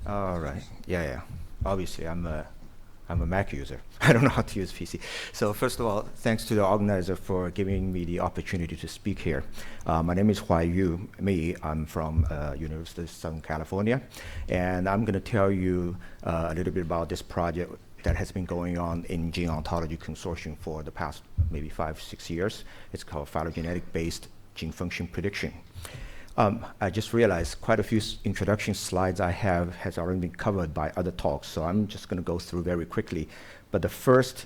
All right. Yeah. Obviously, I'm a Mac user. I don't know how to use PC. So first of all, thanks to the organizer for giving me the opportunity to speak here. My name is Huaiyu Mi. I'm from University of Southern California, and I'm going to tell you a little bit about this project that has been going on in Gene Ontology Consortium for the past maybe 5-6 years. It's called Phylogenetic-based gene function prediction. I just realized quite a few introduction slides I have has already been covered by other talks, so I'm just going to go through very quickly. But the first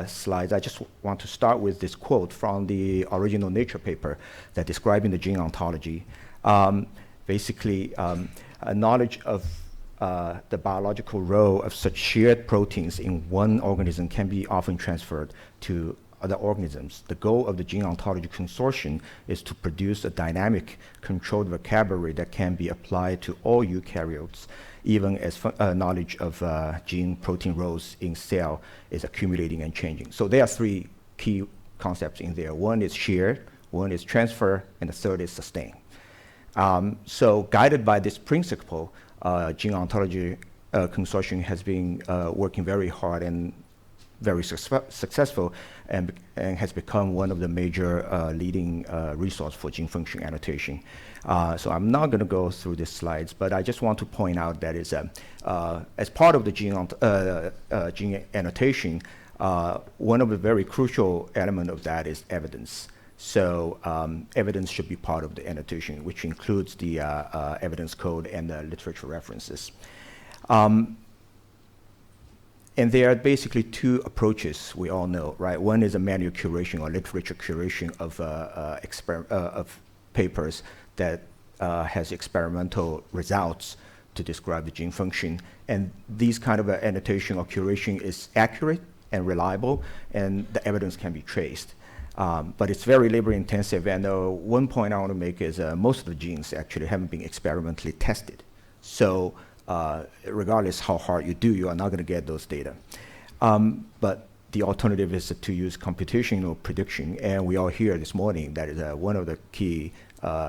slides, I just want to start with this quote from the original Nature paper that describing the gene ontology. Basically, a knowledge of the biological role of such shared proteins in one organism can be often transferred to other organisms. The goal of the Gene Ontology Consortium is to produce a dynamic, controlled vocabulary that can be applied to all eukaryotes, even as knowledge of gene protein roles in cell is accumulating and changing. So there are three key concepts in there. One is shared, one is transfer, and the third is sustain. So guided by this principle, Gene Ontology Consortium has been working very hard and very successful and has become one of the major leading resource for gene function annotation. So I'm not going to go through these slides, but I just want to point out that is as part of the gene annotation, one of the very crucial element of that is evidence. So evidence should be part of the annotation, which includes the evidence code and the literature references. And there are basically two approaches we all know, right? One is a manual curation or literature curation of papers that has experimental results to describe the gene function. And these kind of annotation or curation is accurate and reliable, and the evidence can be traced. But it's very labor intensive, and one point I want to make is most of the genes actually haven't been experimentally tested. So regardless how hard you do, you are not going to get those data. But the alternative is to use computational prediction, and we all hear this morning that is one of the key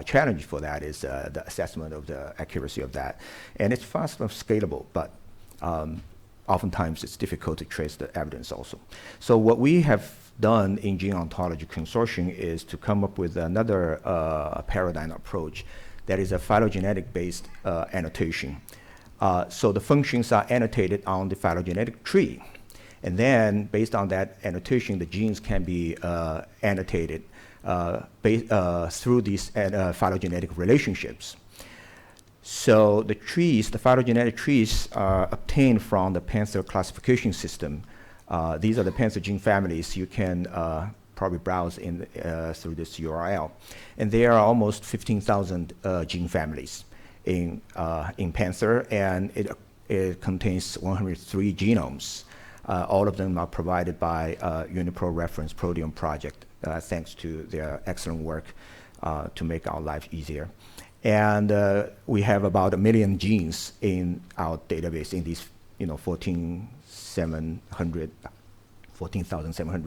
challenges for that is the assessment of the accuracy of that. And it's fast and scalable, but oftentimes it's difficult to trace the evidence also. So what we have done in Gene Ontology Consortium is to come up with another paradigm approach that is a phylogenetic-based annotation. So the functions are annotated on the phylogenetic tree. And then, based on that annotation, the genes can be annotated through these phylogenetic relationships. So the trees, the phylogenetic trees, are obtained from the Panther classification system. These are the Panther gene families. You can probably browse through this URL. And there are almost 15,000 gene families in Panther, and it contains 103 genomes. All of them are provided by UniPro Reference Proteome Project, thanks to their excellent work to make our life easier. And we have about 1 million genes in our database in these 14,700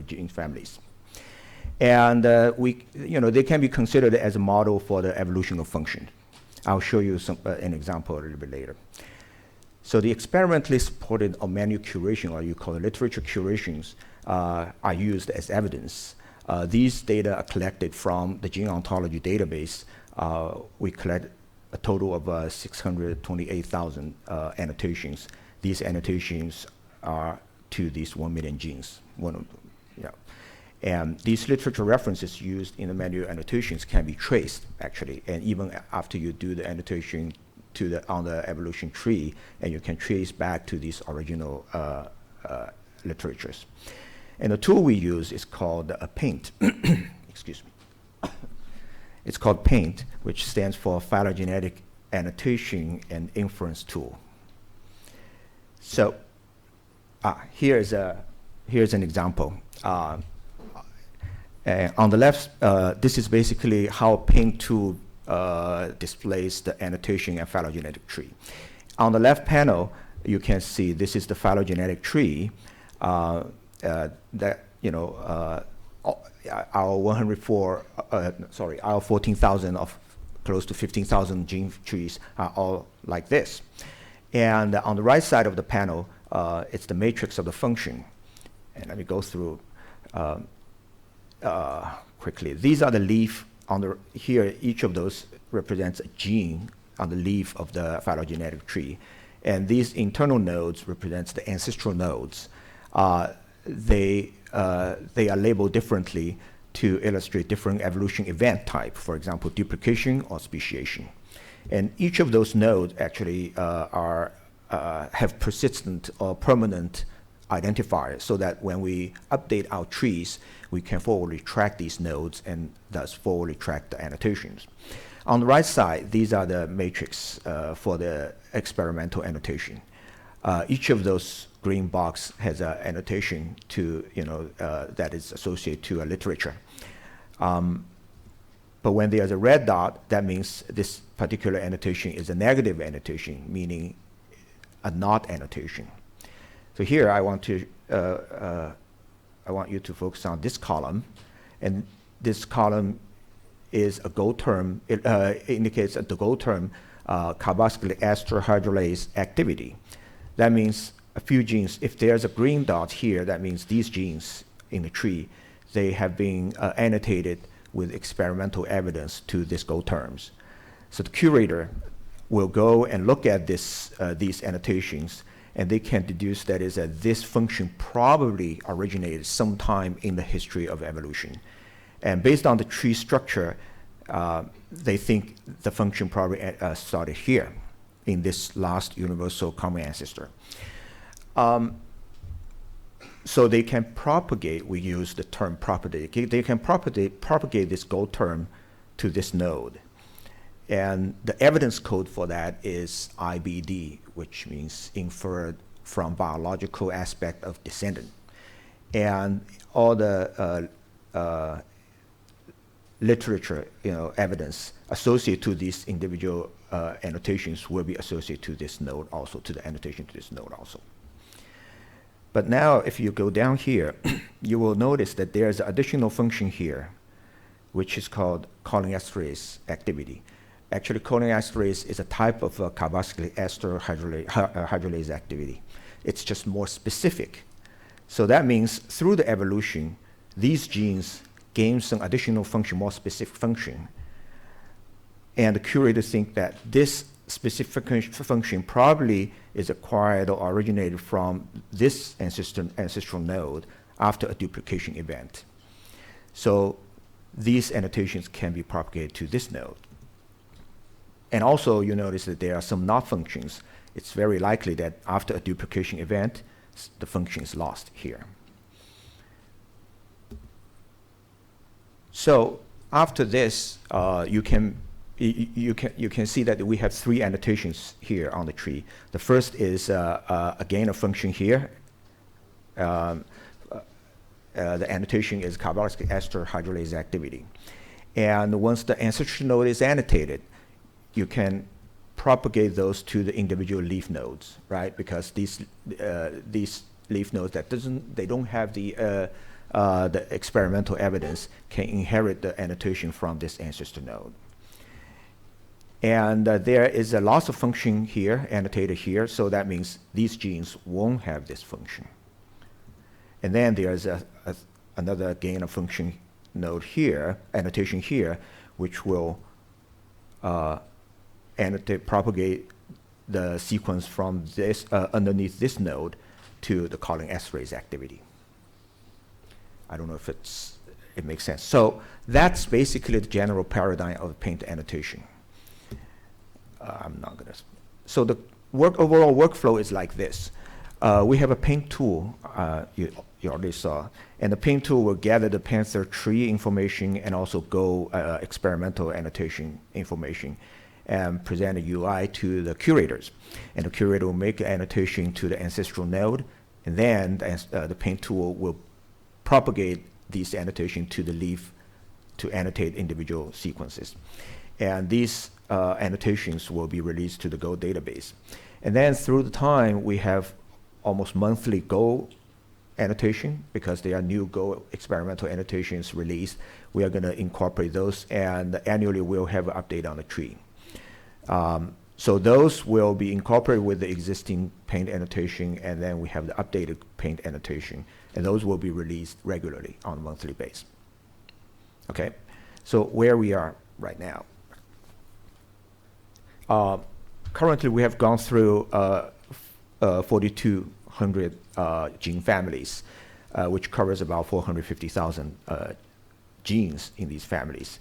gene families. And they can be considered as a model for the evolution of function. I'll show you an example a little bit later. So the experimentally supported or manual curation, or you call it literature curations, are used as evidence. These data are collected from the Gene Ontology database. We collect a total of 628,000 annotations. These annotations are to these 1 million genes. And these literature references used in the manual annotations can be traced, actually, and even after you do the annotation on the evolution tree, and you can trace back to these original literatures. And the tool we use is called PAINT. Excuse me. It's called PAINT, which stands for Phylogenetic Annotation and Inference Tool. So here's an example. On the left, this is basically how PAINT tool displays the annotation and phylogenetic tree. On the left panel, you can see this is the phylogenetic tree that our 14,000 of close to 15,000 gene trees are all like this. And on the right side of the panel, it's the matrix of the function. And let me go through quickly. These are the leaf on the here. Each of those represents a gene on the leaf of the phylogenetic tree, and these internal nodes represents the ancestral nodes. They are labeled differently to illustrate different evolution event type. For example, duplication or speciation, and each of those nodes actually have persistent or permanent identifiers, so that when we update our trees, we can forwardly track these nodes and thus forwardly track the annotations. On the right side, these are the matrix for the experimental annotation. Each of those green box has an annotation to, that is associated to a literature. But when there's a red dot, that means this particular annotation is a negative annotation, meaning a not annotation. So here I want you to focus on this column, and this column is a goal term. It indicates that the goal term carboxylic ester hydrolase activity. That means a few genes. If there's a green dot here, that means these genes in the tree, they have been annotated with experimental evidence to these goal terms. So the curator will go and look at these annotations, and they can deduce that is that this function probably originated sometime in the history of evolution. And based on the tree structure, they think the function probably started here in this last universal common ancestor. So they can propagate, we use the term propagate, they can propagate this goal term to this node. And the evidence code for that is IBD, which means inferred from biological aspect of descendant. And all the literature, evidence associated to these individual annotations will be associated to this node also, to the annotation to this node also. But now, if you go down here, you will notice that there's an additional function here, which is called cholinesterase activity. Actually, cholinesterase is a type of carboxylic ester hydrolase activity. It's just more specific. So that means through the evolution, these genes gain some additional function, more specific function. And the curators think that this specific function probably is acquired or originated from this ancestral node after a duplication event. So these annotations can be propagated to this node. And also, you notice that there are some not functions. It's very likely that after a duplication event, the function is lost here. So after this, you can see that we have three annotations here on the tree. The first is a gain of function here. The annotation is carboxylic ester hydrolase activity. And once the ancestral node is annotated, you can propagate those to the individual leaf nodes, right? Because these leaf nodes they don't have the experimental evidence can inherit the annotation from this ancestor node. And there is a loss of function here, annotated here, so that means these genes won't have this function. And then there's another gain of function node here, annotation here, which will propagate the sequence from this underneath this node to the cholinesterase activity. I don't know if it makes sense. So that's basically the general paradigm of paint annotation. I'm not gonna. So the overall workflow is like this. We have a paint tool you already saw, and the paint tool will gather the Panther tree information and also go experimental annotation information and present a UI to the curators. And the curator will make an annotation to the ancestral node, and then the paint tool will propagate these annotations to the leaf to annotate individual sequences. And these annotations will be released to the Go database. And then through the time, we have almost monthly Go annotation, because there are new Go experimental annotations released. We are going to incorporate those, and annually we'll have an update on the tree. So those will be incorporated with the existing paint annotation, and then we have the updated paint annotation, and those will be released regularly on a monthly basis. Okay, so where we are right now. Currently, we have gone through 4,200 gene families, which covers about 450,000 genes in these families.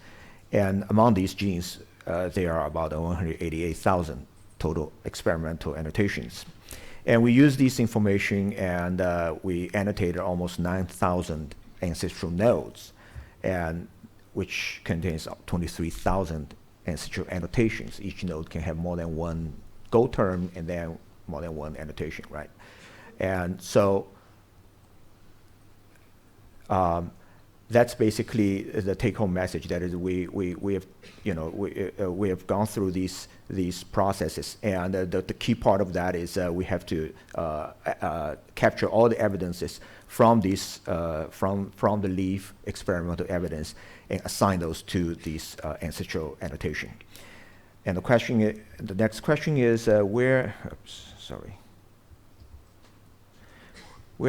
And among these genes, there are about 188,000 total experimental annotations. And we use this information, and we annotated almost 9,000 ancestral nodes, and which contains 23,000 ancestral annotations. Each node can have more than one go term and then more than one annotation, right? And so that's basically the take-home message. That is, we have, we have gone through these processes, and the key part of that is we have to capture all the evidences from these from the leaf experimental evidence and assign those to these ancestral annotation. And the next question is where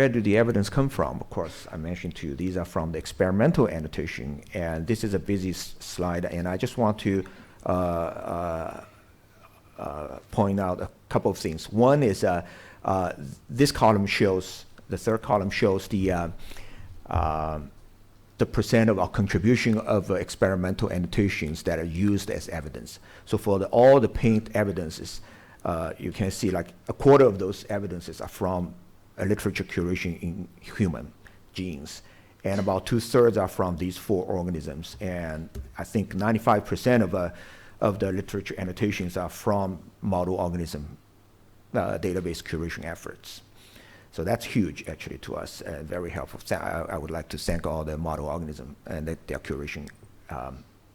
do the evidence come from? Of course, I mentioned to you, these are from the experimental annotation, and this is a busy slide, and I just want to point out a couple of things. One is this column shows, the third column shows the percent of our contribution of experimental annotations that are used as evidence. So for all the paint evidences, you can see like a quarter of those evidences are from literature curation in human genes, and about 2/3 are from these 4 organisms. And I think 95% of the literature annotations are from model organism database curation efforts. So that's huge, actually, to us, and very helpful. I would like to thank all the model organism and their curation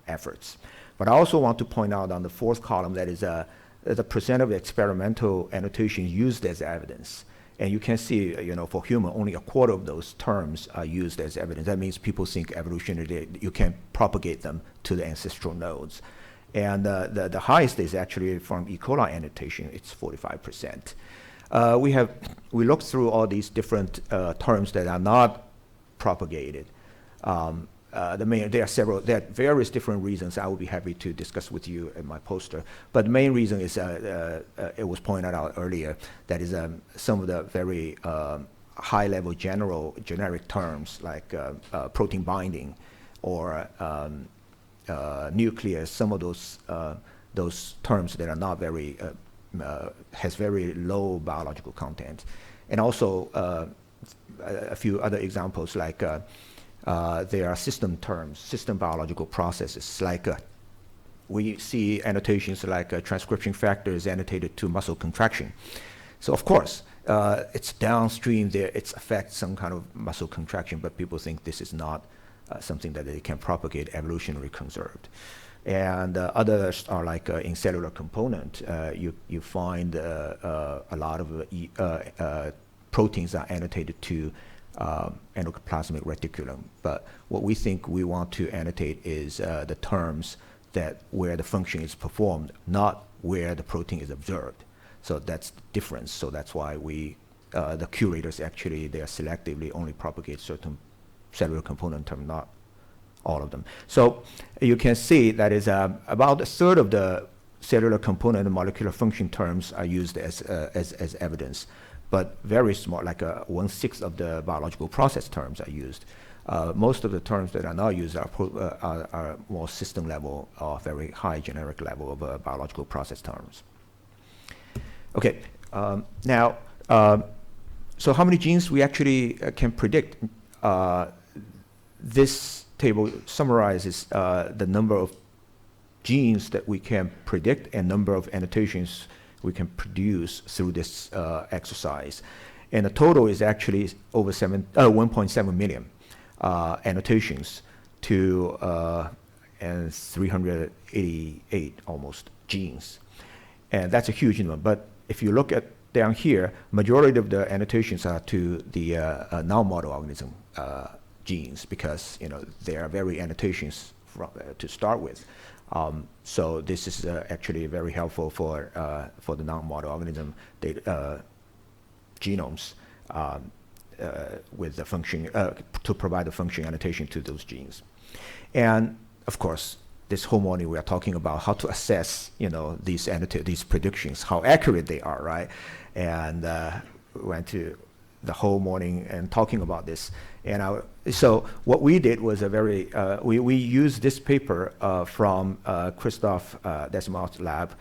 efforts. But I also want to point out on the 4th column that is the percent of experimental annotations used as evidence. And you can see, for human, only a quarter of those terms are used as evidence. That means people think evolutionarily you can propagate them to the ancestral nodes. And the highest is actually from E. coli annotation. It's 45%. We looked through all these different terms that are not propagated. There are various different reasons. I would be happy to discuss with you in my poster. But the main reason is, it was pointed out earlier, that is some of the very high-level generic terms like protein binding or nucleus. Some of those terms that are not very has very low biological content, and also a few other examples like there are system terms, system biological processes, like we see annotations like transcription factors annotated to muscle contraction. So of course, it's downstream there, it affects some kind of muscle contraction, but people think this is not something that they can propagate evolutionarily conserved. And others are like in cellular component, you find a lot of proteins are annotated to endoplasmic reticulum. But what we think we want to annotate is the terms that where the function is performed, not where the protein is observed. So that's the difference. So that's why the curators actually, they are selectively only propagate certain cellular component term, not all of them. So you can see that is about 1/3 of the cellular component and molecular function terms are used as evidence, but very small, like 1/6 of the biological process terms are used. Most of the terms that are not used are more system level or very high generic level of biological process terms. Okay, now, so how many genes we actually can predict? This table summarizes the number of genes that we can predict and number of annotations we can produce through this exercise. And the total is actually over 1.7 million annotations to and 388 almost genes. And that's a huge number. But if you look at down here, majority of the annotations are to the non-model organism genes, because there are very annotations to start with. So this is actually very helpful for the non-model organism data, genomes with the function, to provide the function annotation to those genes. And of course, this whole morning we are talking about how to assess, these predictions, how accurate they are, right? And we went to the whole morning and talking about this. And so what we did was we used this paper from Christoph Desimov's lab,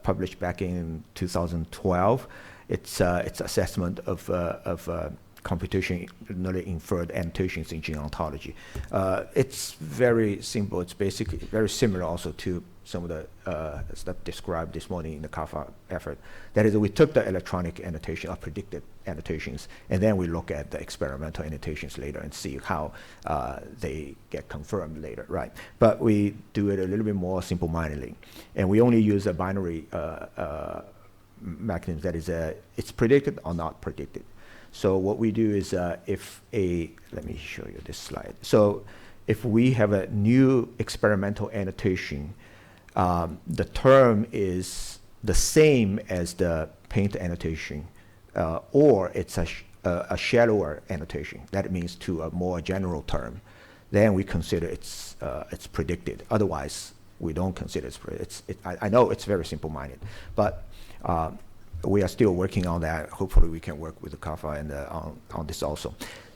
published back in 2012. It's assessment of computationally inferred annotations in gene ontology. It's very simple. It's basically very similar also to some of the stuff described this morning in the CAFA effort. That is, we took the electronic annotation or predicted annotations, and then we look at the experimental annotations later and see how they get confirmed later, right? But we do it a little bit more simple-mindedly, and we only use a binary mechanism that is it's predicted or not predicted. So what we do is let me show you this slide. So if we have a new experimental annotation, the term is the same as the paint annotation, or it's a shallower annotation. That means to a more general term. Then we consider it's predicted. Otherwise, we don't consider I know it's very simple-minded, but we are still working on that. Hopefully, we can work with the CAFA and on this also.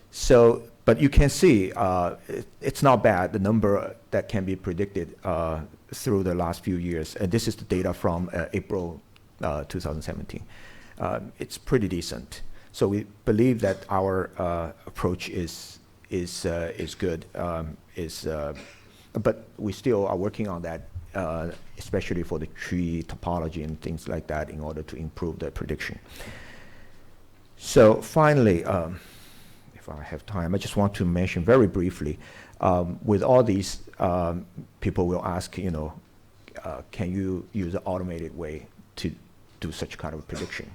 So, but you can see it's not bad, the number that can be predicted through the last few years. And this is the data from April 2017. It's pretty decent. So we believe that our approach is good. But we still are working on that, especially for the tree topology and things like that, in order to improve the prediction. So finally, if I have time, I just want to mention very briefly, with all these, people will ask, can you use an automated way to do such kind of prediction?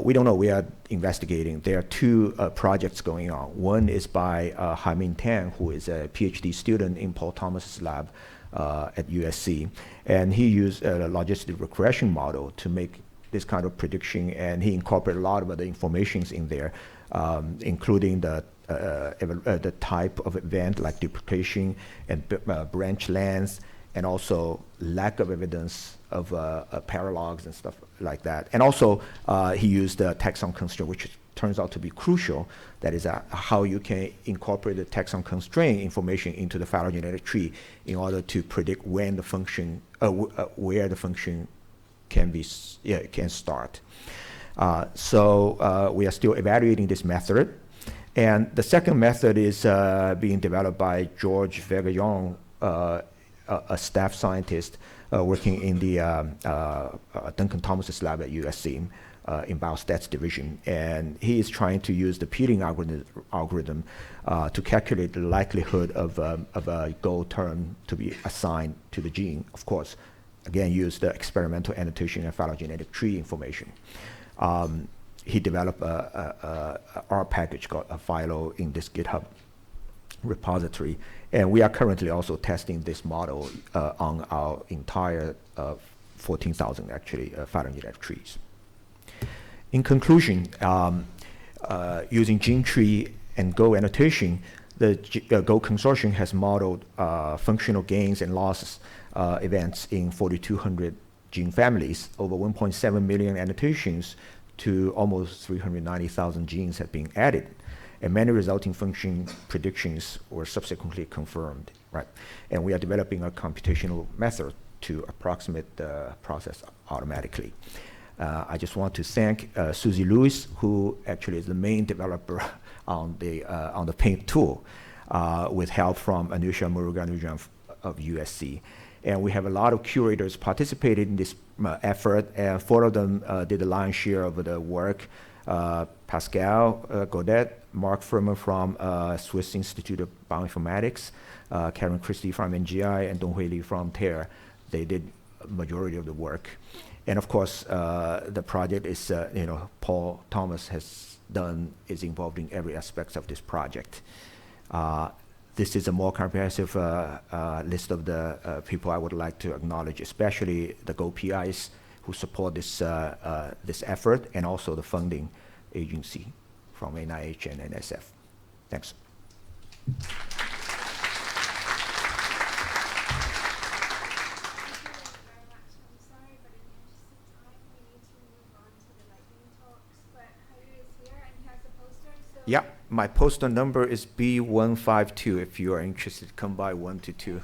We don't know. We are investigating. There are two projects going on. One is by Haimin Tang, who is a PhD student in Paul Thomas's lab at USC, and he used a logistic regression model to make this kind of prediction, and he incorporated a lot of the informations in there, including the type of event like duplication and branch length, and also lack of evidence of paralogs and stuff like that. And also, he used the taxon constraint, which turns out to be crucial. That is how you can incorporate the taxon constraint information into the phylogenetic tree in order to predict when the function, where the function can start. So we are still evaluating this method. And the second method is being developed by George Vega-Young, a staff scientist working in the Duncan Thomas's lab at USC in biostats division. And he is trying to use the peeling algorithm to calculate the likelihood of a goal term to be assigned to the gene. Of course, again, use the experimental annotation and phylogenetic tree information. He developed a R package called a Philo in this GitHub repository, and we are currently also testing this model on our entire 14,000 actually phylogenetic trees. In conclusion, using gene tree and Go annotation, the Go consortium has modeled functional gains and losses events in 4,200 gene families. Over 1.7 million annotations to almost 390,000 genes have been added, and many resulting function predictions were subsequently confirmed, right? And we are developing a computational method to approximate the process automatically. I just want to thank Susie Lewis, who actually is the main developer on the paint tool, with help from Anusha Muruganujan of USC. And we have a lot of curators participated in this effort, and 4 of them did the lion's share of the work. Pascal Godet, Mark Furman from Swiss Institute of Bioinformatics, Karen Christie from NGI, and Donghui Li from TER. They did a majority of the work. And of course, the project is, Paul Thomas is involved in every aspect of this project. this is a more comprehensive list of the people I would like to acknowledge, especially the Go PIs who support this, this effort, and also the funding agency from NIH and NSF. Thanks. Yeah, my poster number is B152. If you are interested, come by 1 to 2.